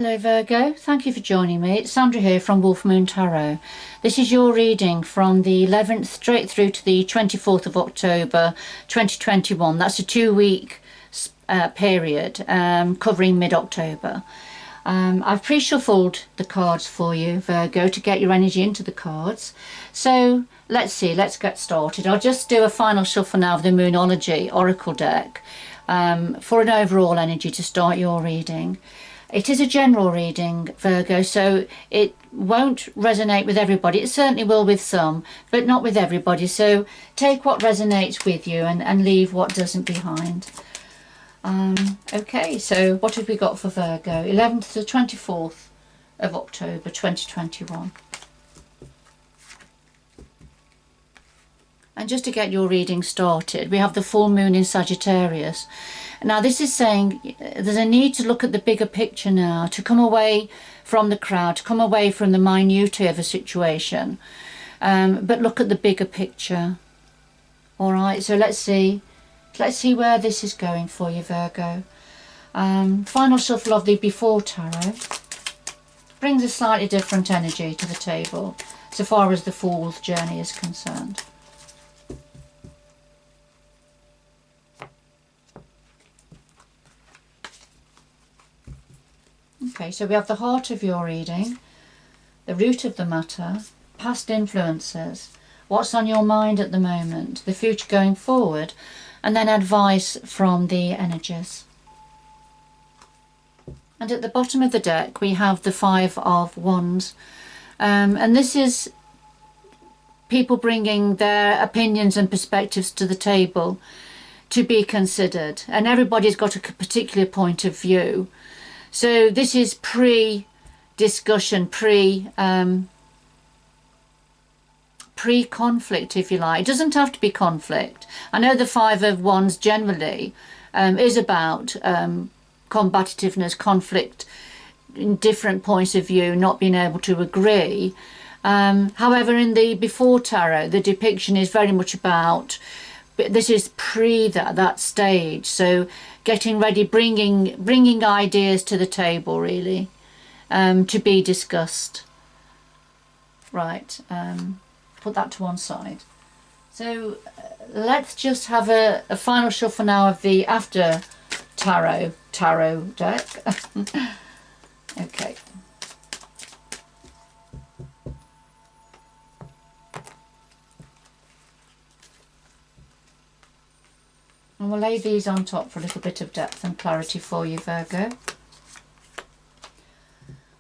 Hello Virgo, thank you for joining me. It's Sandra here from Wolf Moon Tarot. This is your reading from the 11th straight through to the 24th of October 2021. That's a 2-week period covering mid-October. I've pre-shuffled the cards for you, Virgo, to get your energy into the cards. So let's get started. I'll just do a final shuffle now of the Moonology Oracle deck for an overall energy to start your reading. It is a general reading, Virgo, so it won't resonate with everybody. It certainly will with some, but not with everybody. So take what resonates with you and leave what doesn't behind. Okay, so what have we got for Virgo? 11th to the 24th of October 2021. And just to get your reading started, we have the full moon in Sagittarius. Now this is saying there's a need to look at the bigger picture now, to come away from the crowd, to come away from the minutiae of a situation, but look at the bigger picture. All right, so let's see where this is going for you, Virgo. Final shuffle of the Before Tarot brings a slightly different energy to the table so far as the Fool's journey is concerned. Okay, so we have the heart of your reading, the root of the matter, past influences, what's on your mind at the moment, the future going forward, and then advice from the energies. And at the bottom of the deck we have the Five of Wands, and this is people bringing their opinions and perspectives to the table to be considered, and everybody's got a particular point of view. So this is pre-discussion, pre-conflict, if you like. It doesn't have to be conflict. I know the Five of Wands generally is about combativeness, conflict in different points of view, not being able to agree. However, in the Before Tarot, the depiction is very much about, this is pre that stage, so getting ready, bringing ideas to the table, really, to be discussed. Right, put that to one side. So let's just have a final shuffle now of the After Tarot deck. Okay. And we'll lay these on top for a little bit of depth and clarity for you, Virgo.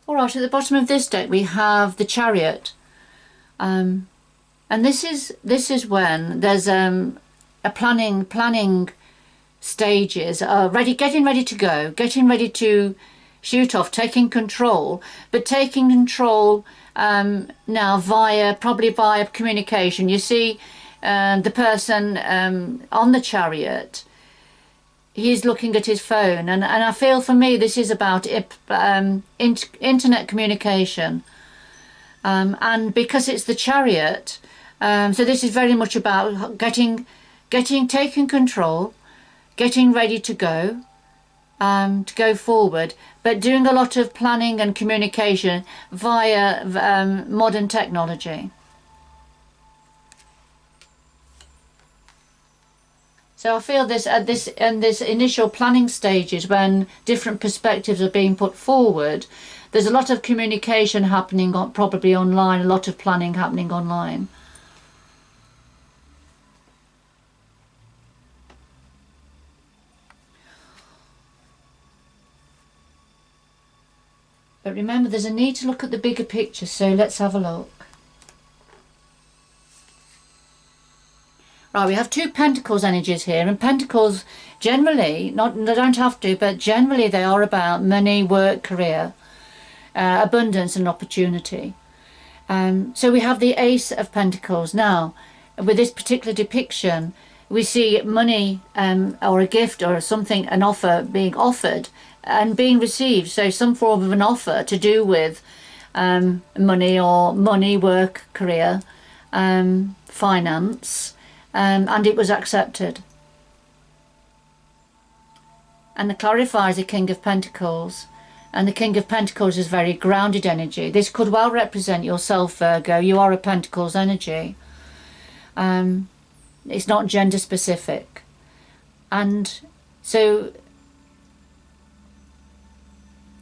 Alright, at the bottom of this deck we have the Chariot. And this is when there's a planning stages, getting ready to go, getting ready to shoot off, taking control, but taking control now probably via communication. You see, the person on the Chariot, he's looking at his phone, and I feel for me this is about internet communication, and because it's the Chariot, so this is very much about taking control, getting ready to go forward, but doing a lot of planning and communication via modern technology. So I feel this in this initial planning stages, when different perspectives are being put forward, there's a lot of communication happening probably online, a lot of planning happening online. But remember, there's a need to look at the bigger picture, so let's have a look. Right, we have two Pentacles energies here, and Pentacles generally, they don't have to, but generally they are about money, work, career, abundance and opportunity. So we have the Ace of Pentacles. Now, with this particular depiction, we see money or a gift or something, an offer being offered and being received. So some form of an offer to do with money, work, career, finance. And it was accepted. And the clarifies the King of Pentacles. And the King of Pentacles is very grounded energy. This could well represent yourself, Virgo. You are a Pentacles energy. It's not gender specific. And so,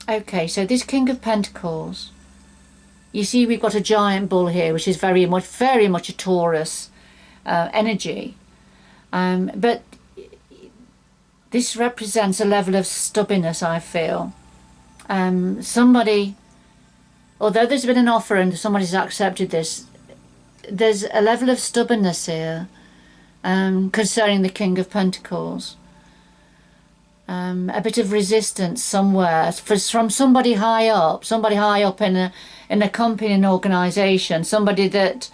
okay, so this King of Pentacles, you see we've got a giant bull here, which is very much a Taurus energy. But this represents a level of stubbornness, I feel. Somebody, although there's been an offer and somebody's accepted this, there's a level of stubbornness here concerning the King of Pentacles. A bit of resistance somewhere from somebody high up in a company, an organisation, somebody that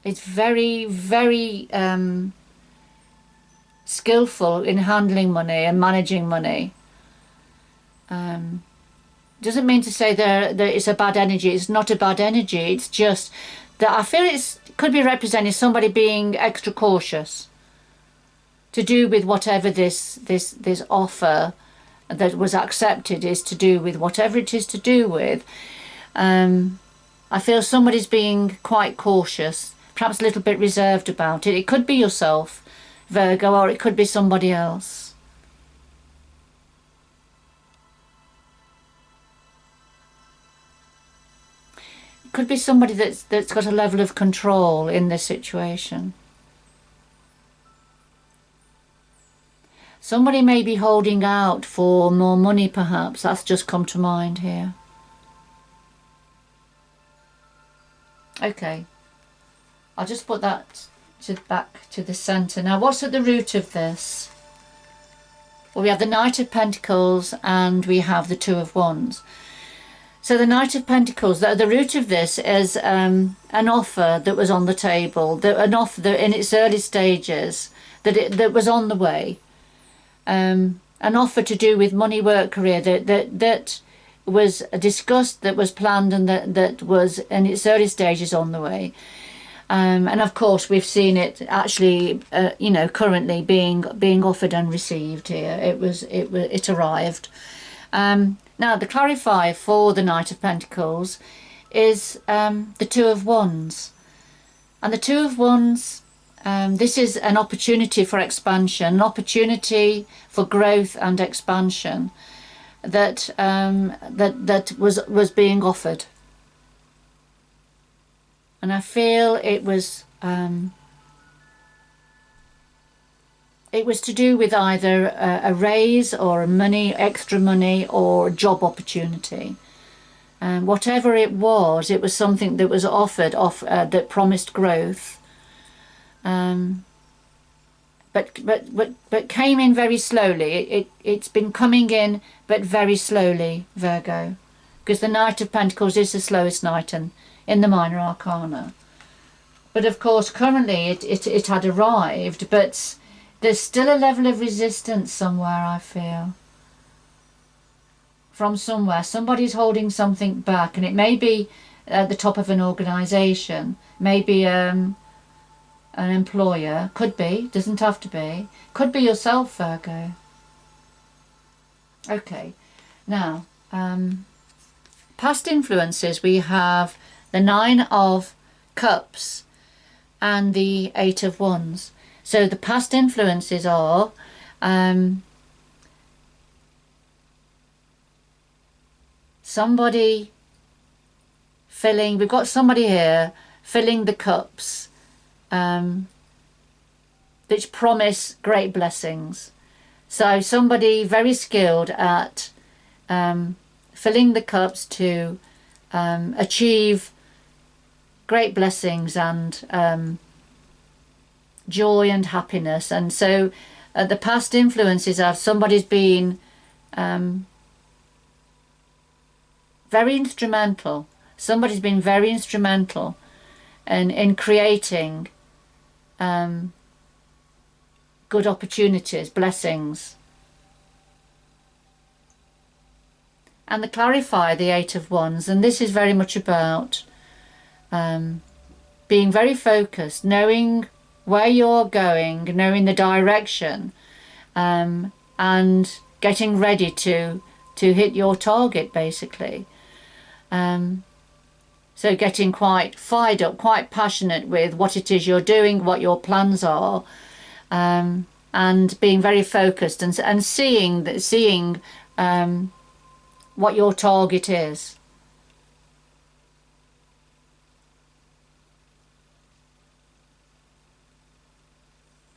is very, very skillful in handling money and managing money. Doesn't mean to say that it's a bad energy. It's not a bad energy. It's just that I feel it could be representing somebody being extra cautious to do with whatever this offer that was accepted is to do with, whatever it is to do with. I feel somebody's being quite cautious, perhaps a little bit reserved about it. It could be yourself, Virgo, or it could be somebody else. It could be somebody that's got a level of control in this situation. Somebody may be holding out for more money, perhaps. That's just come to mind here. Okay. I'll just put that back to the centre. Now, what's at the root of this? Well, we have the Knight of Pentacles and we have the Two of Wands. So the Knight of Pentacles, the root of this is an offer that was on the table, an offer that in its early stages, that was on the way. An offer to do with money, work, career that was discussed, that was planned, and that was in its early stages on the way. And of course we've seen it actually, currently being offered and received here. It arrived. Now the clarify for the Knight of Pentacles is the Two of Wands, and the Two of Wands. This is an opportunity for expansion, an opportunity for growth and expansion that was being offered. And I feel it was to do with either a raise or extra money or job opportunity. Whatever it was something that was offered that promised growth. But came in very slowly. It's been coming in, but very slowly, Virgo, because the Knight of Pentacles is the slowest knight in the minor arcana. But of course, currently it had arrived, but there's still a level of resistance somewhere, I feel. From somewhere, somebody's holding something back, and it may be at the top of an organisation, maybe an employer, could be, doesn't have to be, could be yourself, Virgo. Okay, now past influences, we have the Nine of Cups and the Eight of Wands. So the past influences are somebody filling, we've got somebody here filling the cups, which promise great blessings. So somebody very skilled at filling the cups to achieve great blessings and joy and happiness. And so the past influences of somebody's been very instrumental. Somebody's been very instrumental in creating good opportunities, blessings. And the clarify, the Eight of Wands, and this is very much about being very focused, knowing where you're going, knowing the direction, and and getting ready to hit your target, basically. So getting quite fired up, quite passionate with what it is you're doing, what your plans are, and being very focused and seeing what your target is.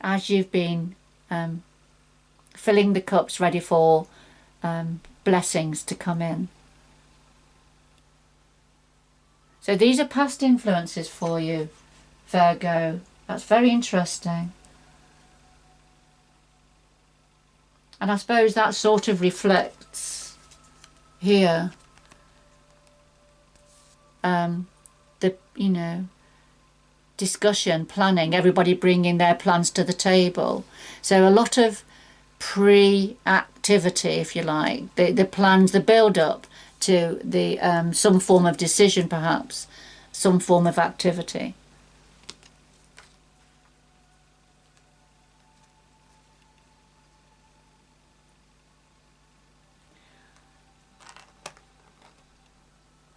As you've been filling the cups ready for blessings to come in. So these are past influences for you, Virgo. That's very interesting. And I suppose that sort of reflects here the, you know, discussion, planning, everybody bringing their plans to the table. So a lot of pre-activity, if you like, the plans, the build-up to the some form of decision, perhaps, some form of activity.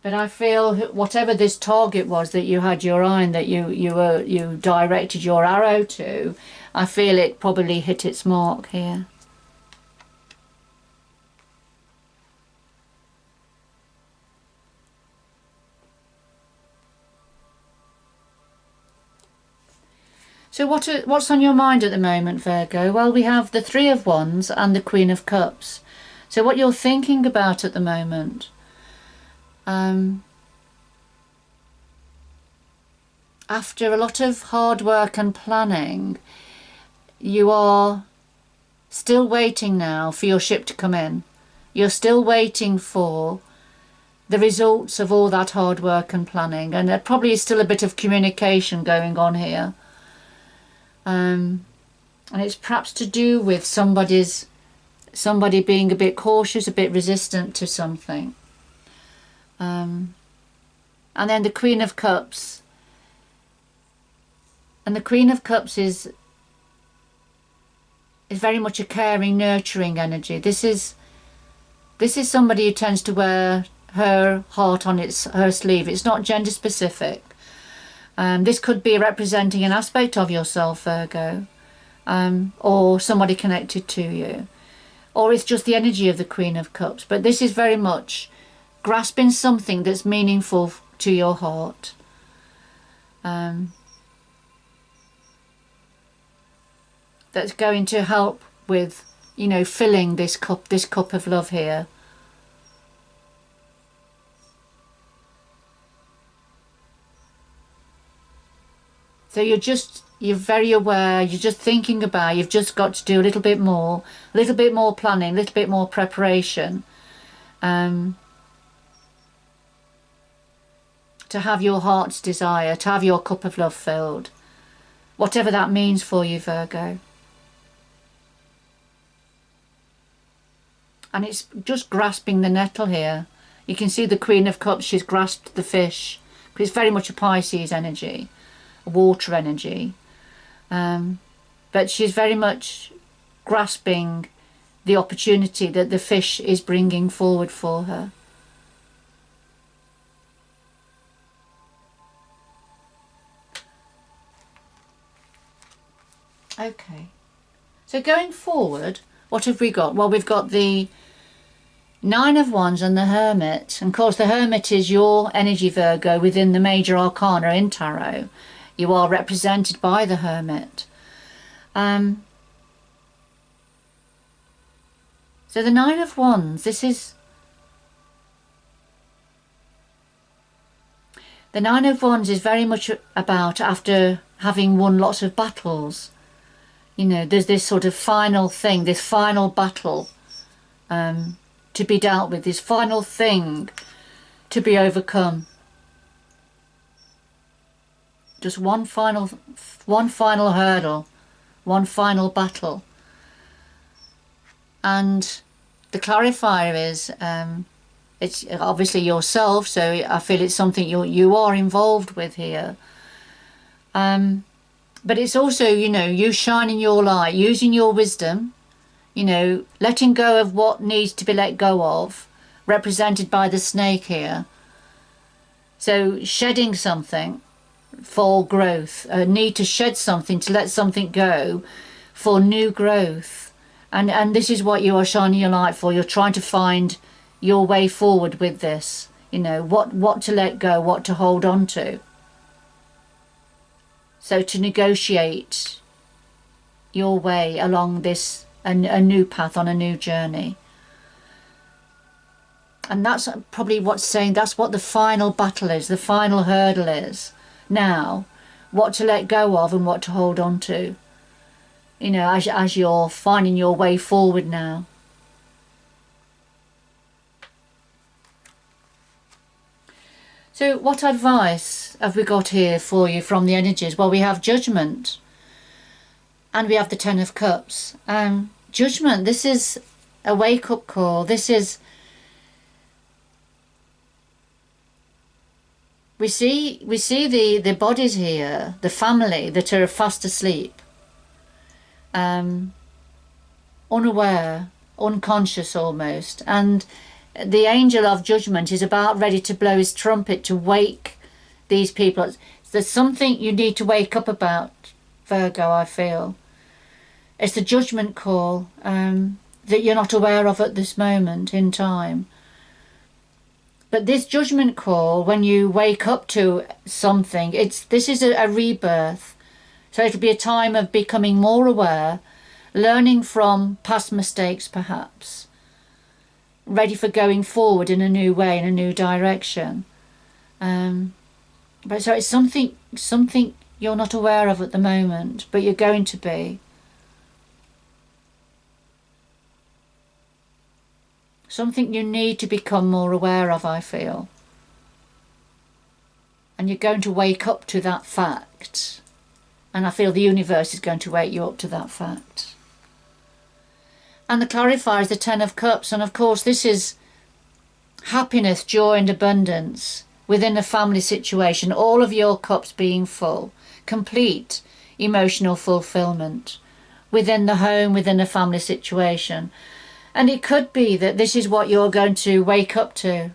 But I feel whatever this target was that you had your eye on, that you directed your arrow to, I feel it probably hit its mark here. So what's on your mind at the moment, Virgo? Well, we have the Three of Wands and the Queen of Cups. So what you're thinking about at the moment. After a lot of hard work and planning, you are still waiting now for your ship to come in. You're still waiting for the results of all that hard work and planning, and there probably is still a bit of communication going on here. And it's perhaps to do with somebody being a bit cautious, a bit resistant to something. And then the Queen of Cups. And the Queen of Cups is very much a caring, nurturing energy. This is somebody who tends to wear her heart on her sleeve. It's not gender specific. This could be representing an aspect of yourself, Virgo, or somebody connected to you, or it's just the energy of the Queen of Cups. But this is very much grasping something that's meaningful to your heart. That's going to help with, you know, filling this cup of love here. So you're very aware, you're just thinking about, you've just got to do a little bit more planning, a little bit more preparation, to have your heart's desire, to have your cup of love filled, whatever that means for you, Virgo. And it's just grasping the nettle here. You can see the Queen of Cups, she's grasped the fish, because it's very much a Pisces energy, a water energy. But she's very much grasping the opportunity that the fish is bringing forward for her. Okay, so going forward, what have we got? Well, we've got the Nine of Wands and the Hermit. And of course, the Hermit is your energy, Virgo, within the major arcana in tarot. You are represented by the Hermit. So the Nine of Wands, the Nine of Wands is very much about, after having won lots of battles, you know, there's this sort of final thing, this final battle to be dealt with, this final thing to be overcome. Just one final hurdle, one final battle. And the clarifier is, it's obviously yourself, so I feel it's something you are involved with here. But it's also, you know, you shining your light, using your wisdom, You know, letting go of what needs to be let go of, represented by the snake here. So shedding something for growth, a need to shed something, to let something go for new growth. And this is what you are shining your light for. You're trying to find your way forward with this. You know, what to let go, what to hold on to. So to negotiate your way along this, a new path on a new journey. And that's probably what's saying, that's what the final battle is, the final hurdle is. Now, what to let go of and what to hold on to. You know, as you're finding your way forward now. So what advice have we got here for you from the energies? Well, we have Judgment and we have the Ten of Cups. Judgment, this is a wake-up call. This is, we see the bodies here, the family that are fast asleep, unaware, unconscious almost, and the angel of judgment is about ready to blow his trumpet to wake these people. There's something you need to wake up about, Virgo, I feel. It's the judgment call that you're not aware of at this moment in time. But this judgment call, when you wake up to something, this is a rebirth. So it'll be a time of becoming more aware, learning from past mistakes perhaps, ready for going forward in a new way, in a new direction. But so it's something you're not aware of at the moment, but you're going to be. Something you need to become more aware of, I feel. And you're going to wake up to that fact. And I feel the universe is going to wake you up to that fact. And the clarifier is the Ten of Cups. And of course this is happiness, joy and abundance within a family situation. All of your cups being full. Complete emotional fulfillment within the home, within a family situation. And it could be that this is what you're going to wake up to.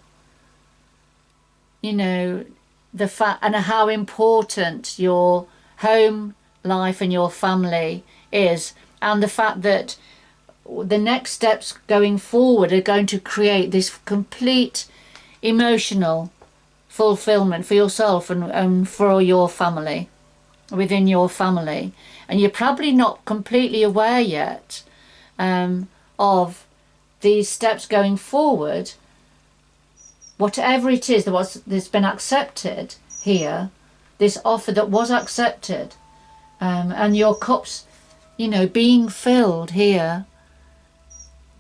You know, the fact and how important your home life and your family is. And the fact that the next steps going forward are going to create this complete emotional fulfillment for yourself and for your family, within your family. And you're probably not completely aware yet of these steps going forward, whatever it is that's been accepted here, this offer that was accepted, and your cups, you know, being filled here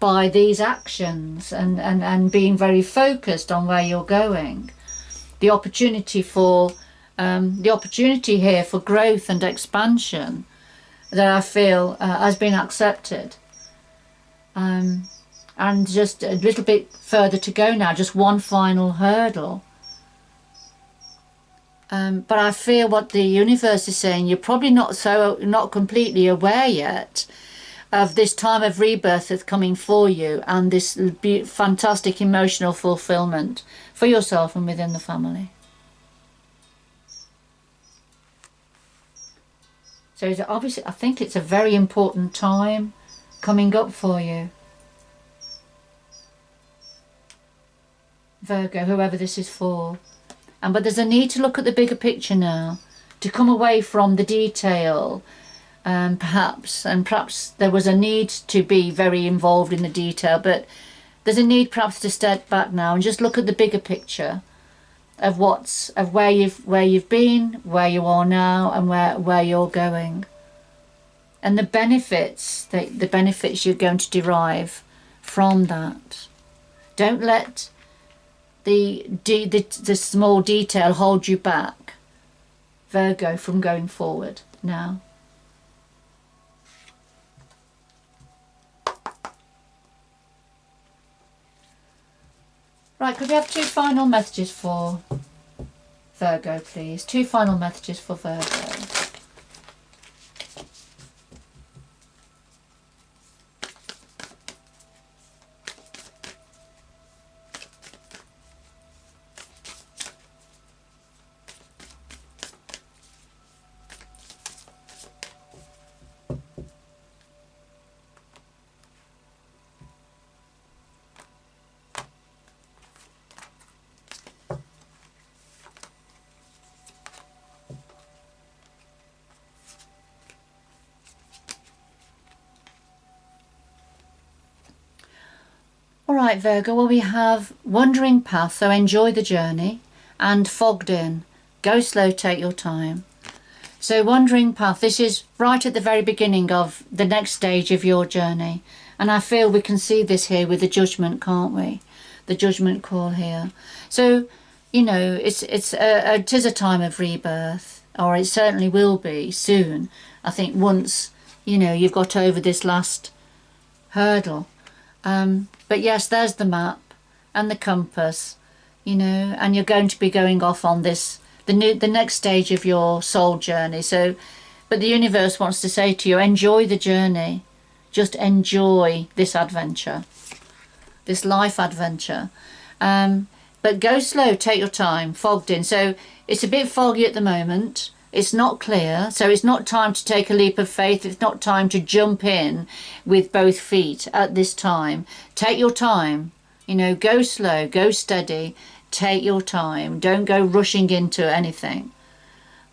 by these actions and being very focused on where you're going. The opportunity here for growth and expansion that I feel has been accepted. And just a little bit further to go now, just one final hurdle. But I feel what the universe is saying, you're probably not completely aware yet of this time of rebirth that's coming for you, and this fantastic emotional fulfillment for yourself and within the family. So obviously I think it's a very important time coming up for you, Virgo, whoever this is for. But there's a need to look at the bigger picture now, to come away from the detail, perhaps there was a need to be very involved in the detail, but there's a need perhaps to step back now and just look at the bigger picture of where you've been, where you are now, and where you're going, and the benefits you're going to derive from that. Don't let the small detail hold you back, Virgo, from going forward now. Right, could we have two final messages for Virgo, please? Two final messages for Virgo. right, Virgo, well, we have wandering path, so enjoy the journey, and fogged in, go slow, take your time. So wandering path, this is right at the very beginning of the next stage of your journey. And I feel we can see this here with the judgment, can't we? The judgment call here. So, you know, it is a time of rebirth, or it certainly will be soon. I think once, you know, you've got over this last hurdle. But yes, there's the map and the compass, you know, and you're going to be going off on this, the next stage of your soul journey. So, but the universe wants to say to you, enjoy the journey. Just enjoy this adventure, this life adventure. But go slow, take your time, fogged in. So it's a bit foggy at the moment. It's not clear, so it's not time to take a leap of faith. It's not time to jump in with both feet at this time. Take your time, you know, go slow, go steady, take your time. Don't go rushing into anything.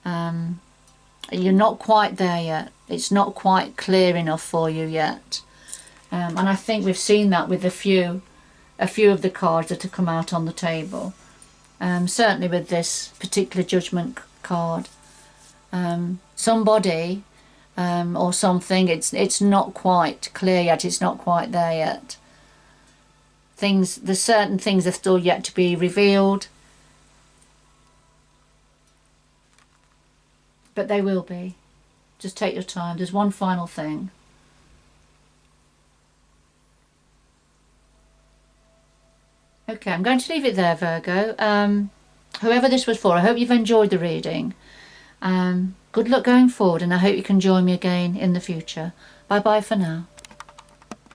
You're not quite there yet. It's not quite clear enough for you yet. And I think we've seen that with a few of the cards that have come out on the table. Certainly with this particular judgment card. Somebody or something, it's not quite clear yet. It's not quite there yet. There's certain things are still yet to be revealed, but they will be. Just take your time. There's one final thing. Okay, I'm going to leave it there, Virgo. Whoever this was for, I hope you've enjoyed the reading. Good luck going forward, and I hope you can join me again in the future. Bye bye for now.